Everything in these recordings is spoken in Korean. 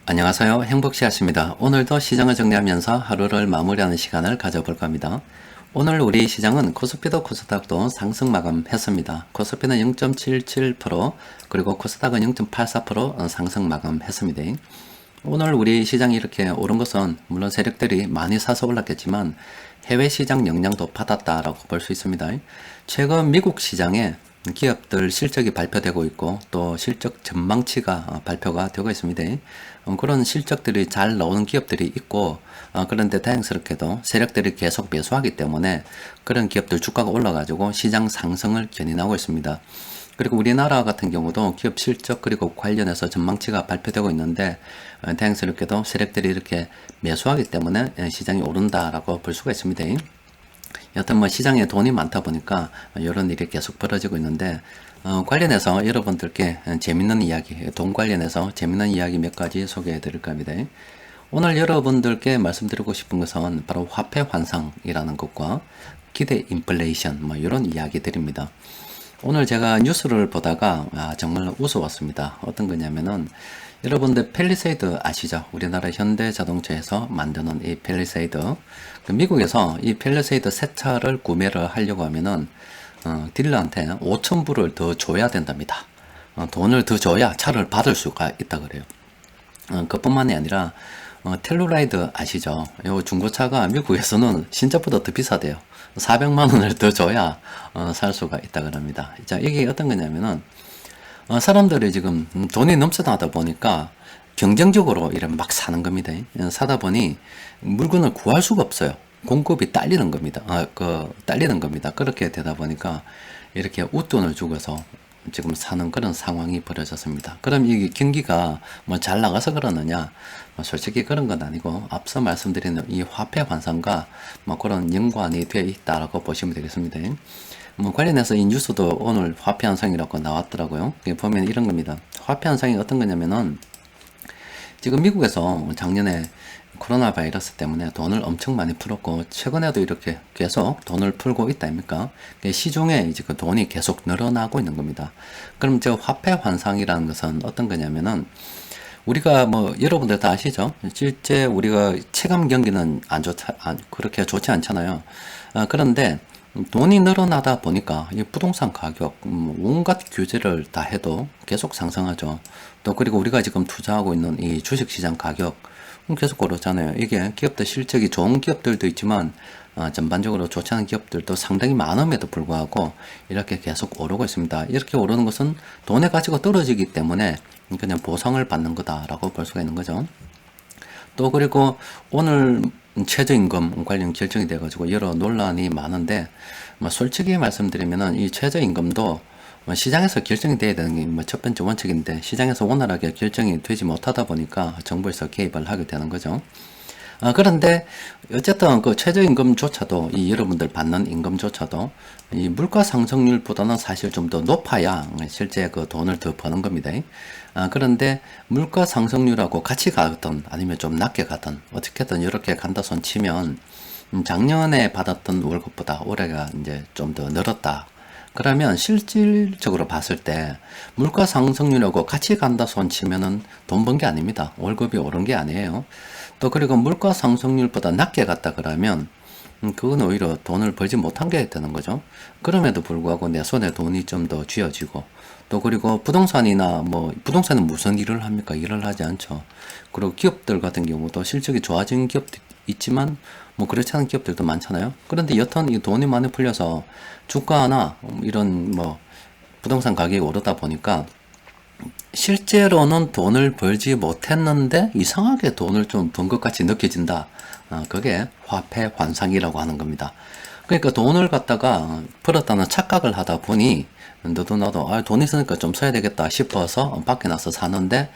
안녕하세요. 행복씨앗입니다. 오늘도 시장을 정리하면서 하루를 마무리하는 시간을 가져볼까 합니다. 오늘 우리 시장은 코스피도 코스닥도 상승 마감했습니다. 코스피는 0.77%, 그리고 코스닥은 0.84% 상승 마감했습니다. 오늘 우리 시장이 이렇게 오른 것은 물론 세력들이 많이 사서 올랐겠지만 해외 시장 영향도 받았다라고 볼 수 있습니다. 최근 미국 시장에 기업들 실적이 발표되고 있고 또 실적 전망치가 발표가 되고 있습니다. 그런 실적들이 잘 나오는 기업들이 있고, 그런데 다행스럽게도 세력들이 계속 매수하기 때문에 그런 기업들 주가가 올라가지고 시장 상승을 견인하고 있습니다. 그리고 우리나라 같은 경우도 기업 실적 그리고 관련해서 전망치가 발표되고 있는데, 다행스럽게도 세력들이 이렇게 매수하기 때문에 시장이 오른다라고 볼 수가 있습니다. 여튼 뭐 시장에 돈이 많다 보니까 이런 일이 계속 벌어지고 있는데, 관련해서 여러분들께 재밌는 이야기, 돈 관련해서 재밌는 이야기 몇 가지 소개해 드릴까 합니다. 오늘 여러분들께 말씀드리고 싶은 것은 바로 화폐 환상이라는 것과 기대 인플레이션, 뭐 이런 이야기들입니다. 오늘 제가 뉴스를 보다가 정말 웃어왔습니다. 어떤 거냐면은, 여러분들 펠리세이드 아시죠? 우리나라 현대자동차에서 만드는 이 펠리세이드. 미국에서 이 펠리세이드 새 차를 구매를 하려고 하면은 딜러한테 5,000불을 더 줘야 된답니다. 돈을 더 줘야 차를 받을 수가 있다 그래요. 그뿐만이 아니라 텔루라이드 아시죠? 요 중고차가 미국에서는 신차보다 더 비싸대요. 400만 원을 더 줘야 살 수가 있다 그럽니다. 자, 이게 어떤 거냐면은, 사람들이 지금 돈이 넘쳐나다 보니까 경쟁적으로 이래 막 사는 겁니다. 사다 보니 물건을 구할 수가 없어요. 공급이 딸리는 겁니다. 딸리는 겁니다. 그렇게 되다 보니까 이렇게 웃돈을 주고서 지금 사는 그런 상황이 벌어졌습니다. 그럼 이 경기가 뭐 잘 나가서 그러느냐? 솔직히 그런 건 아니고, 앞서 말씀드린 이 화폐 환상과 뭐 그런 연관이 되어 있다라고 보시면 되겠습니다. 뭐 관련해서 이 뉴스도 오늘 화폐 현상이라고 나왔더라고요. 보면 이런 겁니다. 화폐 현상이 어떤 거냐면은, 지금 미국에서 작년에 코로나 바이러스 때문에 돈을 엄청 많이 풀었고, 최근에도 이렇게 계속 돈을 풀고 있다 아닙니까? 시중에 이제 그 돈이 계속 늘어나고 있는 겁니다. 그럼 저 화폐 환상이라는 것은 어떤 거냐면은, 우리가 뭐 여러분들 다 아시죠? 실제 우리가 체감 경기는 그렇게 좋지 않잖아요. 그런데 돈이 늘어나다 보니까 이 부동산 가격, 온갖 규제를 다 해도 계속 상승하죠. 또 그리고 우리가 지금 투자하고 있는 이 주식시장 가격 계속 오르잖아요. 이게 기업들 실적이 좋은 기업들도 있지만 전반적으로 좋지 않은 기업들도 상당히 많음에도 불구하고 이렇게 계속 오르고 있습니다. 이렇게 오르는 것은 돈의 가치가 떨어지기 때문에 그냥 보상을 받는 거다라고 볼 수가 있는 거죠. 또 그리고 오늘 최저임금 관련 결정이 돼가지고 여러 논란이 많은데, 뭐 솔직히 말씀드리면은 이 최저임금도 뭐 시장에서 결정이 돼야 되는 게 뭐 첫 번째 원칙인데, 시장에서 원활하게 결정이 되지 못하다 보니까 정부에서 개입을 하게 되는 거죠. 그런데 어쨌든 그 최저임금조차도, 이 여러분들 받는 임금조차도 이 물가 상승률보다는 사실 좀 더 높아야 실제 그 돈을 더 버는 겁니다. 그런데 물가 상승률하고 같이 가든 아니면 좀 낮게 가든 어떻게든 이렇게 간다 손 치면, 작년에 받았던 월급보다 올해가 이제 좀 더 늘었다. 그러면 실질적으로 봤을 때 물가 상승률하고 같이 간다 손 치면은 돈 번 게 아닙니다. 월급이 오른 게 아니에요. 또 그리고 물가 상승률보다 낮게 갔다 그러면 그건 오히려 돈을 벌지 못한 게 되는 거죠. 그럼에도 불구하고 내 손에 돈이 좀 더 쥐어지고, 또 그리고 부동산이나 뭐 부동산은 무슨 일을 합니까? 일을 하지 않죠. 그리고 기업들 같은 경우도 실적이 좋아진 기업도 있지만 뭐 그렇지 않은 기업들도 많잖아요. 그런데 여튼 이 돈이 많이 풀려서 주가나 이런 뭐 부동산 가격이 오르다 보니까 실제로는 돈을 벌지 못했는데 이상하게 돈을 좀 번 것 같이 느껴진다. 그게 화폐 환상이라고 하는 겁니다. 그러니까 돈을 갖다가 벌었다는 착각을 하다 보니 너도 나도 돈 있으니까 좀 써야 되겠다 싶어서 밖에 나서 사는데,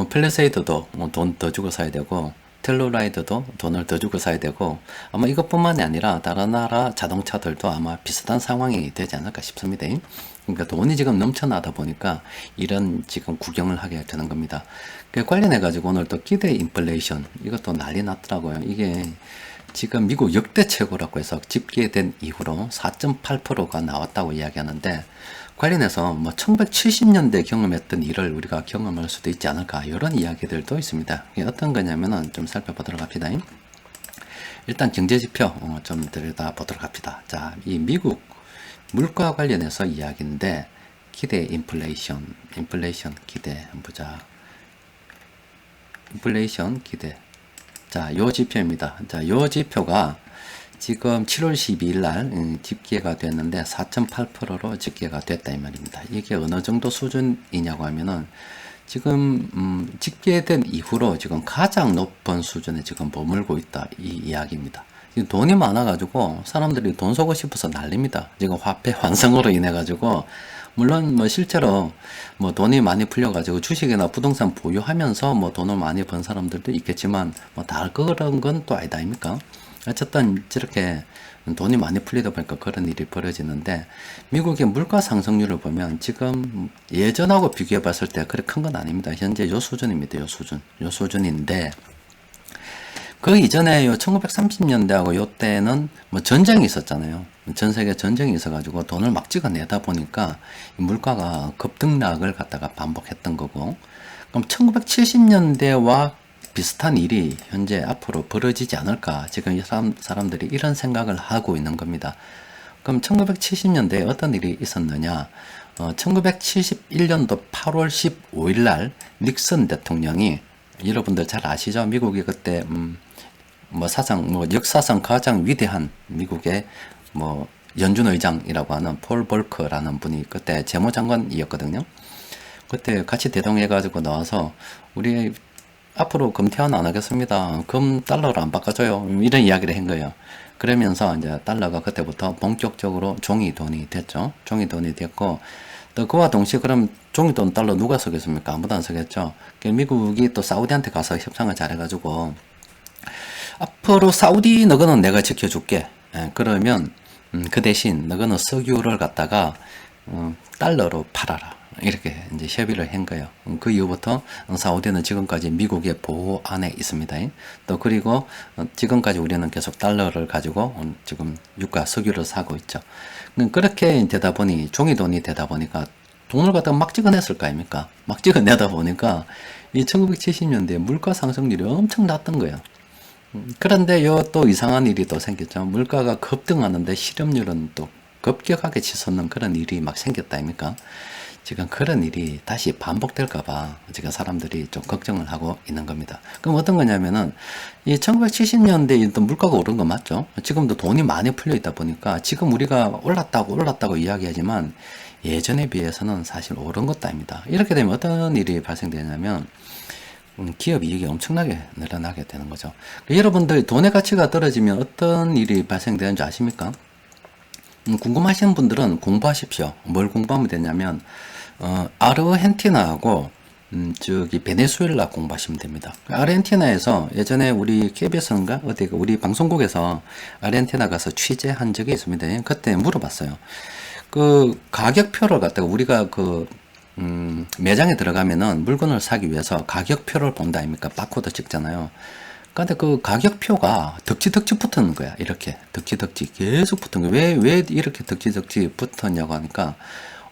펠리세이드도 돈 더 주고 사야 되고, 텔루라이드도 돈을 더 주고 사야 되고, 아마 이것뿐만이 아니라 다른 나라 자동차들도 아마 비슷한 상황이 되지 않을까 싶습니다. 그러니까 돈이 지금 넘쳐나다 보니까 이런 지금 구경을 하게 되는 겁니다. 그 관련해 가지고 오늘 또 기대 인플레이션, 이것도 난리 났더라고요. 이게 지금 미국 역대 최고라고 해서 집계된 이후로 4.8%가 나왔다고 이야기하는데, 관련해서 뭐 1970년대 경험했던 일을 우리가 경험할 수도 있지 않을까, 이런 이야기들도 있습니다. 이게 어떤 거냐면은 좀 살펴보도록 합시다. 일단 경제지표 좀 들여다보도록 합시다. 자, 이 미국 물가 관련해서 이야기인데, 기대 인플레이션 기대 보자. 인플레이션 기대. 자, 요 지표입니다. 자, 요 지표가 지금 7월 12일 날 집계가 됐는데 4.8%로 집계가 됐다 이 말입니다. 이게 어느 정도 수준이냐고 하면은 지금 집계된 이후로 지금 가장 높은 수준에 지금 머물고 있다 이 이야기입니다. 지금 돈이 많아가지고 사람들이 돈 쓰고 싶어서 난립니다. 지금 화폐 환승으로 인해 가지고, 물론 뭐 실제로 뭐 돈이 많이 풀려가지고 주식이나 부동산 보유하면서 뭐 돈을 많이 번 사람들도 있겠지만 뭐 다 그런 건 또 아니다 아닙니까? 어쨌든 저렇게 돈이 많이 풀리다 보니까 그런 일이 벌어지는데, 미국의 물가 상승률을 보면 지금 예전하고 비교해 봤을 때 그렇게 큰 건 아닙니다. 현재 요 수준입니다. 요 수준인데, 그 이전에 요 1930년대하고 요 때는 뭐 전쟁이 있었잖아요. 전 세계 전쟁이 있어가지고 돈을 막 찍어내다 보니까 물가가 급등락을 갖다가 반복했던 거고, 그럼 1970년대와 비슷한 일이 현재 앞으로 벌어지지 않을까, 지금 사람들이 이런 생각을 하고 있는 겁니다. 그럼 1970년대에 어떤 일이 있었느냐? 1971년도 8월 15일 날 닉슨 대통령이, 여러분들 잘 아시죠? 미국이 그때 뭐 역사상 가장 위대한 미국의 뭐 연준 의장이라고 하는 폴 볼커라는 분이 그때 재무장관이었거든요. 그때 같이 대동해가지고 나와서 우리 앞으로 금태환 안 하겠습니다. 금 달러로 안 바꿔줘요. 이런 이야기를 한 거예요. 그러면서 이제 달러가 그때부터 본격적으로 종이 돈이 됐죠. 종이 돈이 됐고, 또 그와 동시에 그럼 종이 돈 달러 누가 쓰겠습니까? 아무도 안 쓰겠죠. 미국이 또 사우디한테 가서 협상을 잘해가지고, 앞으로 사우디 너거는 내가 지켜줄게. 그러면 그 대신 너거는 석유를 갖다가 달러로 팔아라. 이렇게 이제 협의를 한 거예요. 그 이후부터 사우디는 지금까지 미국의 보호 안에 있습니다. 또 그리고 지금까지 우리는 계속 달러를 가지고 지금 유가 석유를 사고 있죠. 그렇게 되다 보니, 종이 돈이 되다 보니까 돈을 갖다가 막 찍어냈을 거 아닙니까? 막 찍어내다 보니까 이 1970년대 물가 상승률이 엄청 났던 거예요. 그런데 요 또 이상한 일이 또 생겼죠. 물가가 급등하는데 실업률은 또 급격하게 치솟는 그런 일이 막 생겼다 아닙니까? 지금 그런 일이 다시 반복될까봐 지금 사람들이 좀 걱정을 하고 있는 겁니다. 그럼 어떤 거냐면은, 이 1970년대에 또 물가가 오른 거 맞죠? 지금도 돈이 많이 풀려 있다 보니까 지금 우리가 올랐다고 이야기하지만 예전에 비해서는 사실 오른 것도 아닙니다. 이렇게 되면 어떤 일이 발생되냐면, 기업 이익이 엄청나게 늘어나게 되는 거죠. 여러분들 돈의 가치가 떨어지면 어떤 일이 발생되는지 아십니까? 궁금하신 분들은 공부하십시오. 뭘 공부하면 되냐면, 아르헨티나하고, 베네수엘라 공부하시면 됩니다. 아르헨티나에서 예전에 우리 KBS인가? 우리 방송국에서 아르헨티나 가서 취재한 적이 있습니다. 그때 물어봤어요. 그 가격표를 갖다가 우리가 매장에 들어가면은 물건을 사기 위해서 가격표를 본다 아닙니까? 바코드 찍잖아요. 근데 그 가격표가 덕지덕지 붙는 거야. 이렇게 덕지덕지 계속 붙은 거야. 왜 이렇게 덕지덕지 붙었냐고 하니까,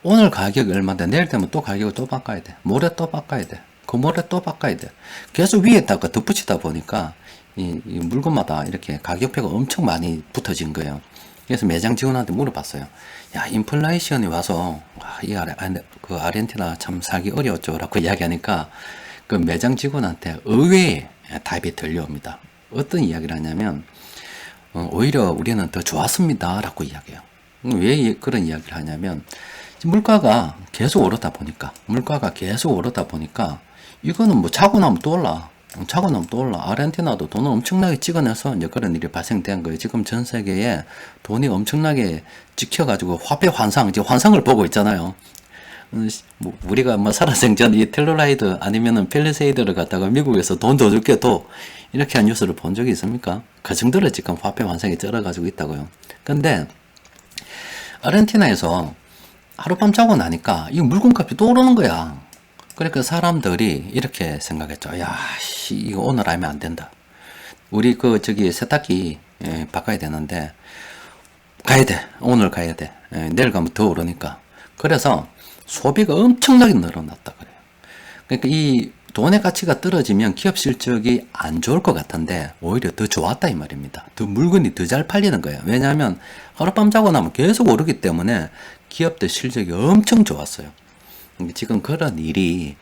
오늘 가격이 얼마인데 내일 되면 또 가격을 또 바꿔야 돼. 모레 또 바꿔야 돼. 그 모레 또 바꿔야 돼. 계속 위에다가 덧붙이다 보니까 이 물건마다 이렇게 가격표가 엄청 많이 붙어진 거예요. 그래서 매장 직원한테 물어봤어요. 야, 인플레이션이 와서 그 아르헨티나 참 살기 어려웠죠 라고 이야기하니까, 그 매장 직원한테 의외의 답이 들려옵니다. 어떤 이야기를 하냐면, 오히려 우리는 더 좋았습니다 라고 이야기해요. 왜 그런 이야기를 하냐면, 물가가 계속 오르다 보니까 이거는 뭐 차고 나면 또 올라. 아르헨티나도 돈을 엄청나게 찍어내서 이제 그런 일이 발생된 거예요. 지금 전 세계에 돈이 엄청나게 찍혀가지고 화폐 환상, 지금 환상을 보고 있잖아요. 우리가 뭐 살아생전 이 텔루라이드 아니면은 펠리세이드를 갖다가 미국에서 돈 더 줄게 도 이렇게 한 뉴스를 본 적이 있습니까? 그 정도로 지금 화폐 환상이 쩔어가지고 있다고요. 근데 아르헨티나에서 하룻밤 자고 나니까 이 물건값이 또 오르는 거야. 그러니까 사람들이 이렇게 생각했죠. 야, 이거 오늘 하면 안 된다. 우리 세탁기 바꿔야 되는데 가야 돼. 오늘 가야 돼. 내일 가면 더 오르니까. 그래서 소비가 엄청나게 늘어났다 그래요. 그러니까 이 돈의 가치가 떨어지면 기업 실적이 안 좋을 것 같은데 오히려 더 좋았다 이 말입니다. 더 물건이 더 잘 팔리는 거예요. 왜냐하면 하룻밤 자고 나면 계속 오르기 때문에 기업들 실적이 엄청 좋았어요. 지금 그런 일이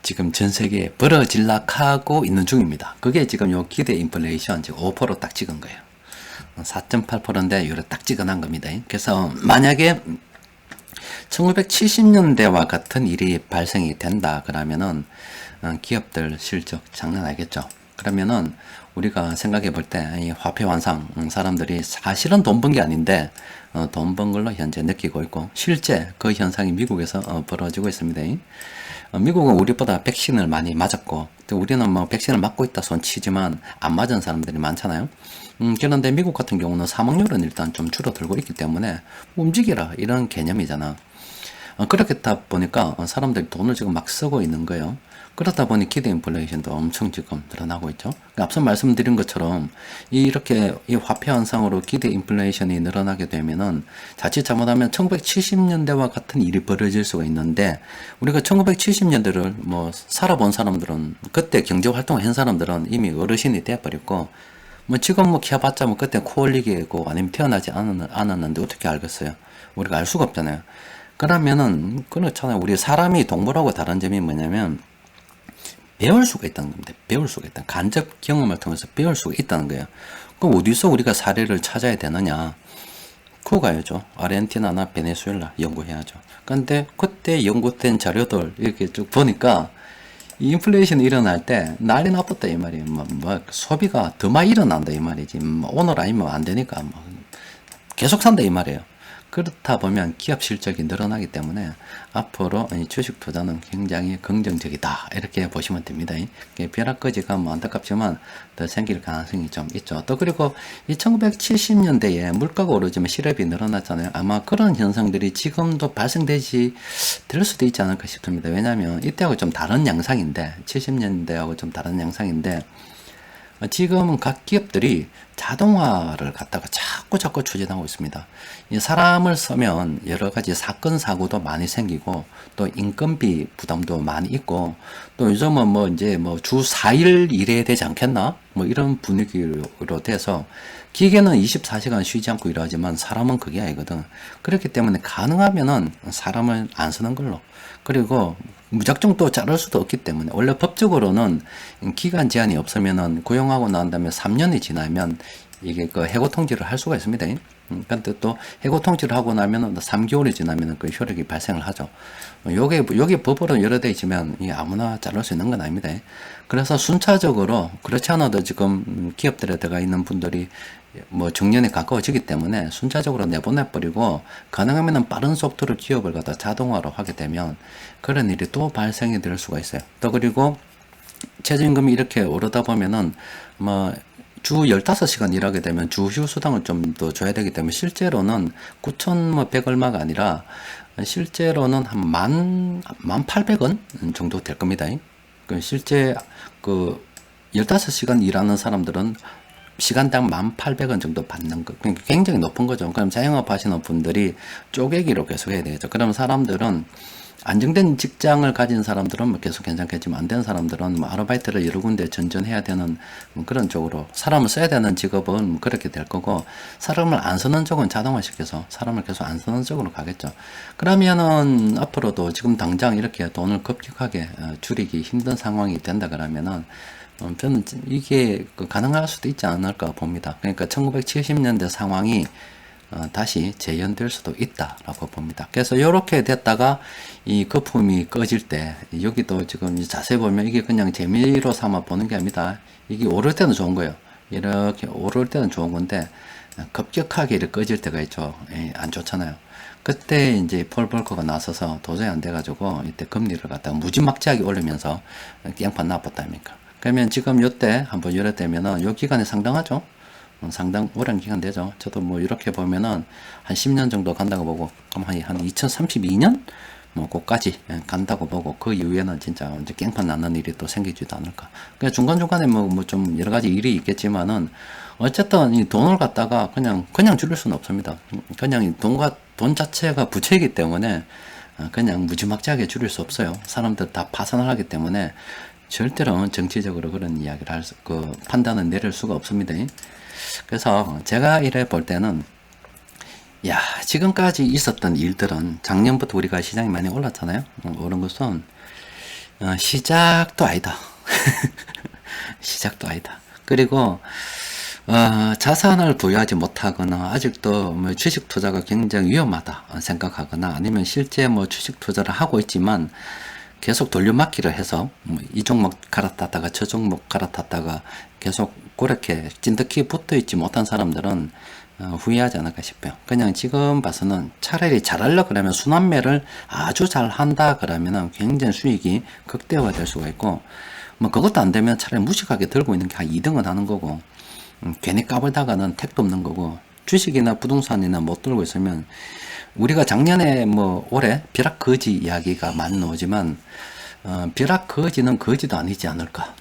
지금 전 세계에 벌어질락하고 있는 중입니다. 그게 지금 요 기대 인플레이션 지금 5% 딱 찍은 거예요. 4.8%인데 이거 딱 찍어난 겁니다. 그래서 만약에 1970년대와 같은 일이 발생이 된다 그러면은 기업들 실적 장난 아니겠죠. 그러면은 우리가 생각해 볼 때 이 화폐 환상 사람들이 사실은 돈 번 게 아닌데 돈 번 걸로 현재 느끼고 있고 실제 그 현상이 미국에서 벌어지고 있습니다. 미국은 우리보다 백신을 많이 맞았고 또 우리는 뭐 백신을 맞고 있다 손 치지만 안 맞은 사람들이 많잖아요. 그런데 미국 같은 경우는 사망률은 일단 좀 줄어들고 있기 때문에 움직이라 이런 개념이잖아. 그렇다 보니까 사람들이 돈을 지금 막 쓰고 있는 거예요. 그렇다 보니 기대 인플레이션도 엄청 지금 늘어나고 있죠. 그러니까 앞서 말씀드린 것처럼 이렇게 이 화폐 현상으로 기대 인플레이션이 늘어나게 되면은 자칫 잘못하면 1970년대와 같은 일이 벌어질 수가 있는데 우리가 1970년대를 뭐 살아본 사람들은 그때 경제 활동을 한 사람들은 이미 어르신이 돼버렸고 뭐 지금 뭐 키워봤자 뭐 그때 코 올리기고 아니면 태어나지 않았는데 어떻게 알겠어요? 우리가 알 수가 없잖아요. 그러면은 그렇잖아요. 우리 사람이 동물하고 다른 점이 뭐냐면 배울 수가 있다는 겁니다. 배울 수가 있다. 간접 경험을 통해서 배울 수가 있다는 거예요. 그럼 어디서 우리가 사례를 찾아야 되느냐? 그거 가야죠. 아르헨티나나 베네수엘라 연구해야죠. 근데 그때 연구된 자료들 이렇게 쭉 보니까 이 인플레이션이 일어날 때 난리 났었다 이 말이에요. 뭐 소비가 더 많이 일어난다 이 말이지. 뭐 오늘 아니면 안 되니까 뭐 계속 산다 이 말이에요. 그렇다 보면 기업 실적이 늘어나기 때문에 앞으로 주식 투자는 굉장히 긍정적이다 이렇게 보시면 됩니다. 벼락거지가 뭐 안타깝지만 더 생길 가능성이 좀 있죠. 또 그리고 이 1970년대에 물가가 오르지만 실업이 늘어났잖아요. 아마 그런 현상들이 지금도 발생되지 될 수도 있지 않을까 싶습니다. 왜냐하면 이때하고 좀 다른 양상인데 70년대하고 좀 다른 양상인데 지금은 각 기업들이 자동화를 갖다가 자꾸 추진하고 있습니다. 이 사람을 쓰면 여러 가지 사건 사고도 많이 생기고 또 인건비 부담도 많이 있고 또 요즘은 뭐 이제 뭐 주 4일 일해야 되지 않겠나? 뭐 이런 분위기로 돼서 기계는 24시간 쉬지 않고 일하지만 사람은 그게 아니거든. 그렇기 때문에 가능하면은 사람을 안 쓰는 걸로. 그리고 무작정 또 자를 수도 없기 때문에 원래 법적으로는 기간 제한이 없으면은 고용하고 난 다음에 3년이 지나면 이게 그 해고 통지를 할 수가 있습니다. 근데 또 해고 통지를 하고 나면은 3개월이 지나면은 그 효력이 발생을 하죠. 여기 법으로 여러 대 있지만 아무나 자를 수 있는 건 아닙니다. 그래서 순차적으로 그렇지 않아도 지금 기업들에 들어가 있는 분들이 뭐 정년에 가까워지기 때문에 순차적으로 내보내버리고 가능하면 빠른 속도로 기업을 갖다 자동화로 하게 되면 그런 일이 또 발생이 될 수가 있어요. 또 그리고 최저임금이 이렇게 오르다 보면은 뭐 주 15시간 일하게 되면 주 휴 수당을 좀 더 줘야 되기 때문에 실제로는 9,100 얼마가 아니라 실제로는 한 1,800원 정도 될 겁니다. 실제 그 15시간 일하는 사람들은 시간당 1,800원 정도 받는 거 굉장히 높은 거죠. 그럼 자영업 하시는 분들이 쪼개기로 계속 해야 되겠죠. 그럼 사람들은 안정된 직장을 가진 사람들은 뭐 계속 괜찮겠지만 안 되는 사람들은 뭐 아르바이트를 여러 군데 전전해야 되는 그런 쪽으로 사람을 써야 되는 직업은 뭐 그렇게 될 거고 사람을 안 쓰는 쪽은 자동화시켜서 사람을 계속 안 쓰는 쪽으로 가겠죠. 그러면은 앞으로도 지금 당장 이렇게 돈을 급격하게 줄이기 힘든 상황이 된다 그러면은 저는 이게 가능할 수도 있지 않을까 봅니다. 그러니까 1970년대 상황이 다시 재현될 수도 있다라고 봅니다. 그래서 이렇게 됐다가 이 거품이 꺼질 때 여기도 지금 자세히 보면 이게 그냥 재미로 삼아 보는 게 아닙니다. 이게 오를 때는 좋은 거예요. 이렇게 오를 때는 좋은 건데 급격하게 이렇게 꺼질 때가 있죠. 안 좋잖아요. 그때 이제 폴 볼커가 나서서 도저히 안 돼가지고 이때 금리를 갖다가 무지막지하게 올리면서 깽판 나빴다니까. 그러면 지금 요때 한번 이래 되면은 요 기간이 상당하죠. 상당 오랜 기간 되죠. 저도 뭐 이렇게 보면은 한 10년 정도 간다고 보고 그럼 한 2032년 뭐 그까지 간다고 보고 그 이후에는 진짜 이제 깽판 나는 일이 또 생기지도 않을까. 그냥 중간중간에 뭐 좀 여러 가지 일이 있겠지만은 어쨌든 이 돈을 갖다가 그냥 줄일 수는 없습니다. 그냥 이 돈 자체가 부채이기 때문에 그냥 무지막지하게 줄일 수 없어요. 사람들 다 파산을 하기 때문에 절대로 정치적으로 그런 이야기를 판단을 내릴 수가 없습니다. 그래서 제가 이래 볼 때는, 야, 지금까지 있었던 일들은 작년부터 우리가 시장이 많이 올랐잖아요. 오른 것은 시작도 아니다. 시작도 아니다. 그리고 자산을 부여하지 못하거나 아직도 뭐 주식 투자가 굉장히 위험하다 생각하거나 아니면 실제 뭐 주식 투자를 하고 있지만 계속 돌려막기를 해서 이 종목 갈아탔다가 저 종목 갈아탔다가 계속 그렇게 찐득히 붙어있지 못한 사람들은 후회하지 않을까 싶어요. 그냥 지금 봐서는 차라리 잘하려고 그러면 순환매를 아주 잘 한다 그러면은 굉장히 수익이 극대화 될 수가 있고, 뭐 그것도 안 되면 차라리 무식하게 들고 있는 게 한 2등은 하는 거고, 괜히 까불다가는 택도 없는 거고, 주식이나 부동산이나 못 들고 있으면 우리가 작년에 뭐 올해 벼락거지 이야기가 많이 나오지만 벼락거지는 거지도 아니지 않을까.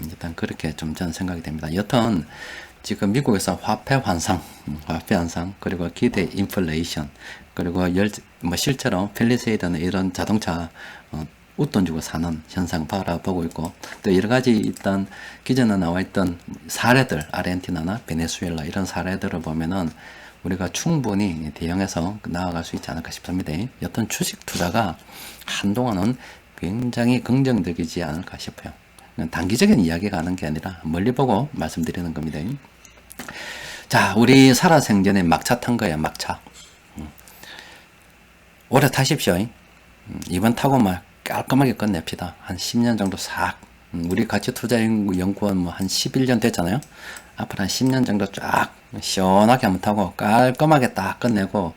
일단 그렇게 좀 저는 생각이 됩니다. 여튼 지금 미국에서 화폐 환상, 그리고 기대 인플레이션, 그리고 뭐 실제로 펠리세이드는 이런 자동차 웃돈 주고 사는 현상 바라보고 있고, 또 여러 가지 일단 기존에 나와 있던 사례들, 아르헨티나나 베네수엘라 이런 사례들을 보면은 우리가 충분히 대응해서 나아갈 수 있지 않을까 싶습니다. 여튼 주식 투자가 한동안은 굉장히 긍정적이지 않을까 싶어요. 단기적인 이야기가 하는 게 아니라 멀리 보고 말씀드리는 겁니다. 자, 우리 살아생전에 막차 탄 거야, 막차. 오래 타십시오. 이번 타고 막 깔끔하게 끝냅시다. 한 10년 정도 싹. 우리 가치투자연구원 뭐 한 11년 됐잖아요. 앞으로 한 10년 정도 쫙 시원하게 한번 타고 깔끔하게 딱 끝내고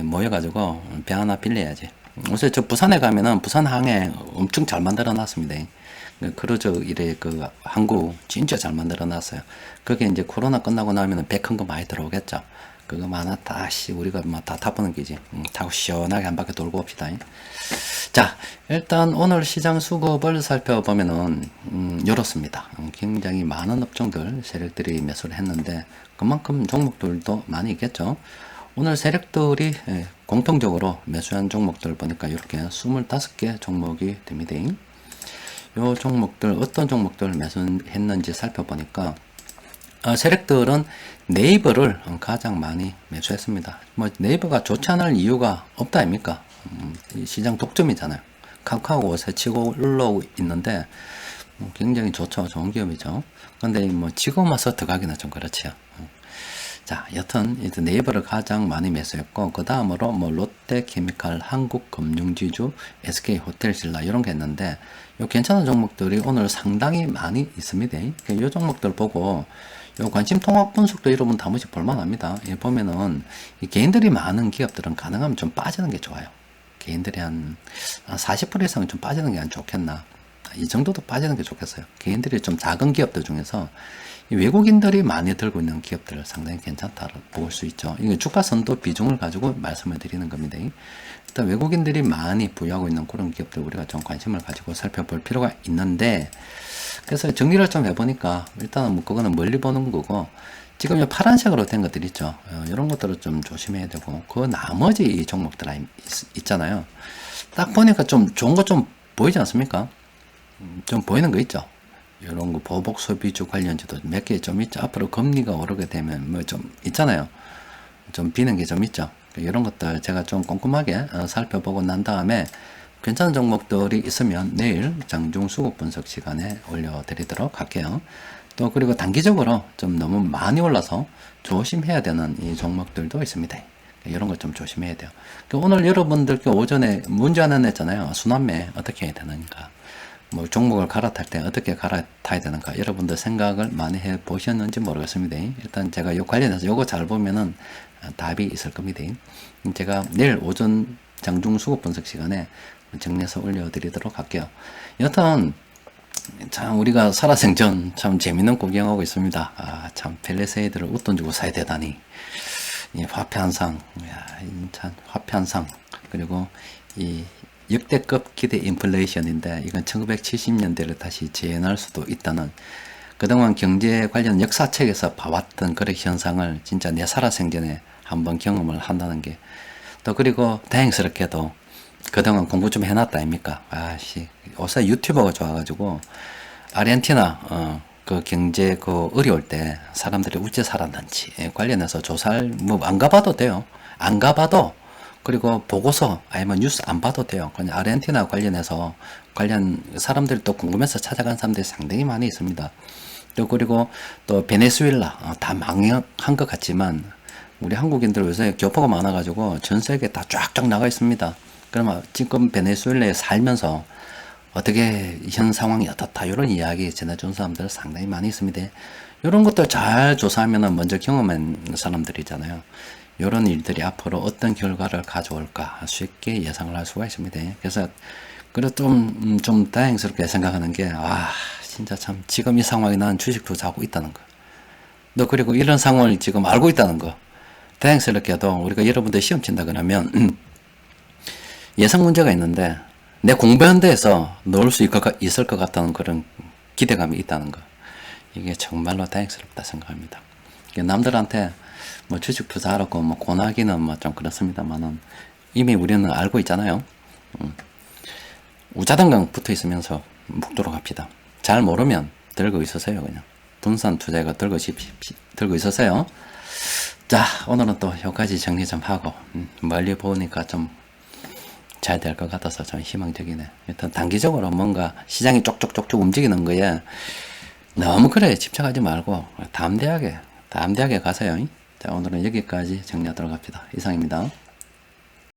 모여가지고 배 하나 빌려야지. 요새 저 부산에 가면은 부산항에 엄청 잘 만들어 놨습니다. 크루즈 이래 그 항구 진짜 잘 만들어 놨어요. 그게 이제 코로나 끝나고 나면은 배 큰 거 많이 들어오겠죠. 그거 하나 다시 우리가 막 다 타보는 기지. 타고 시원하게 한 바퀴 돌고 옵시다. 자, 일단 오늘 시장 수급을 살펴보면은 이렇습니다. 굉장히 많은 업종들 세력들이 매수를 했는데 그만큼 종목들도 많이 있겠죠. 오늘 세력들이 공통적으로 매수한 종목들 보니까 이렇게 25개 종목이 됩니다. 요 종목들 어떤 종목들 매수했는지 살펴보니까 세력들은 네이버를 가장 많이 매수했습니다. 뭐 네이버가 좋지 않을 이유가 없다 아닙니까? 시장 독점이잖아요. 카카오 새치고 올라오고 있는데 굉장히 좋죠. 좋은 기업이죠. 근데 뭐 지금 와서 들어가기는 좀 그렇지요. 자, 여튼 네이버를 가장 많이 매수했고, 그 다음으로 뭐 롯데케미칼, 한국금융지주, SK호텔신라 이런 게 있는데, 요 괜찮은 종목들이 오늘 상당히 많이 있습니다. 이 종목들 보고 요 관심 통합 분석도 여러분 다 번씩 볼만합니다. 보면은 이 개인들이 많은 기업들은 가능하면 좀 빠지는 게 좋아요. 개인들이 한 40% 이상은 좀 빠지는 게 안 좋겠나. 이 정도도 빠지는 게 좋겠어요. 개인들이 좀 작은 기업들 중에서 외국인들이 많이 들고 있는 기업들을 상당히 괜찮다고 볼 수 있죠. 이게 주가 선도 비중을 가지고 말씀을 드리는 겁니다. 일단 외국인들이 많이 보유하고 있는 그런 기업들 우리가 좀 관심을 가지고 살펴볼 필요가 있는데, 그래서 정리를 좀 해보니까 일단은 뭐 그거는 멀리 보는 거고, 지금 이 파란색으로 된 것들 있죠. 이런 것들을 좀 조심해야 되고, 그 나머지 종목들 있잖아요. 딱 보니까 좀 좋은 거 좀 보이지 않습니까? 좀 보이는 거 있죠. 이런 거 보복 소비주 관련주도 몇 개 좀 있죠. 앞으로 금리가 오르게 되면 뭐 좀 있잖아요. 좀 비는 게 좀 있죠. 이런 것들 제가 좀 꼼꼼하게 살펴보고 난 다음에 괜찮은 종목들이 있으면 내일 장중 수급 분석 시간에 올려드리도록 할게요. 또 그리고 단기적으로 좀 너무 많이 올라서 조심해야 되는 이 종목들도 있습니다. 이런 걸 좀 조심해야 돼요. 오늘 여러분들께 오전에 문제 하나 냈잖아요. 순환매 어떻게 해야 되는가. 뭐 종목을 갈아탈 때 어떻게 갈아타야 되는가, 여러분들 생각을 많이 해 보셨는지 모르겠습니다. 일단 제가 요 관련해서 요거 잘 보면은 답이 있을 겁니다. 제가 내일 오전 장중 수급 분석 시간에 정리해서 올려드리도록 할게요. 여튼 참 우리가 살아생전 참 재밌는 구경하고 있습니다. 참 펠리세이드를 웃돈 주고 사야 되다니. 이 화폐 한상, 참 화폐 한상, 그리고 이 역대급 기대 인플레이션인데 이건 1970년대를 다시 재현할 수도 있다는, 그동안 경제 관련 역사책에서 봐왔던 그런 현상을 진짜 내 살아생전에 한번 경험을 한다는 게 또 그리고 다행스럽게도 그동안 공부 좀 해놨다 아닙니까? 아씨, 요새 유튜버가 좋아가지고 아르헨티나 그 경제 그 어려울 때 사람들이 어째 살았는지 관련해서 조사를 뭐 안 가봐도 돼요. 안 가봐도 그리고 보고서 아니면 뉴스 안 봐도 돼요. 그냥 아르헨티나 관련해서 관련 사람들이 또 궁금해서 찾아간 사람들이 상당히 많이 있습니다. 또 그리고 또 베네수엘라 다 망한 것 같지만 우리 한국인들 요새 교포가 많아가지고 전 세계 다 쫙쫙 나가 있습니다. 그러면 지금 베네수엘라에 살면서 어떻게 현 상황이 어떻다 이런 이야기 전해준 사람들 상당히 많이 있습니다. 이런 것들 잘 조사하면 먼저 경험한 사람들이잖아요. 이런 일들이 앞으로 어떤 결과를 가져올까 쉽게 예상을 할 수가 있습니다. 그래서 그래도 좀 다행스럽게 생각하는 게 진짜 참 지금 이 상황에 난 주식 투자하고 있다는 거. 또 그리고 이런 상황을 지금 알고 있다는 거. 다행스럽게도 우리가 여러분들 시험 친다 그러면 예상 문제가 있는데 내 공부한 데에서 넣을 수 있을 것 같다는 그런 기대감이 있다는 거. 이게 정말로 다행스럽다 생각합니다. 남들한테 뭐 주식 투자하라고 뭐 권하기는 뭐 좀 그렇습니다만은 이미 우리는 알고 있잖아요. 우자단강 붙어 있으면서 묵도록 합시다. 잘 모르면 들고 있으세요. 그냥 분산 투자가 들고 있으세요. 자, 오늘은 또 여기까지 정리 좀 하고 멀리 보니까 좀 잘 될 것 같아서 좀 희망적이네. 일단 단기적으로 뭔가 시장이 쪽쪽쪽쪽 움직이는 거에 너무 그래 집착하지 말고 담대하게 가세요. 자, 오늘은 여기까지 정리하도록 합시다. 이상입니다.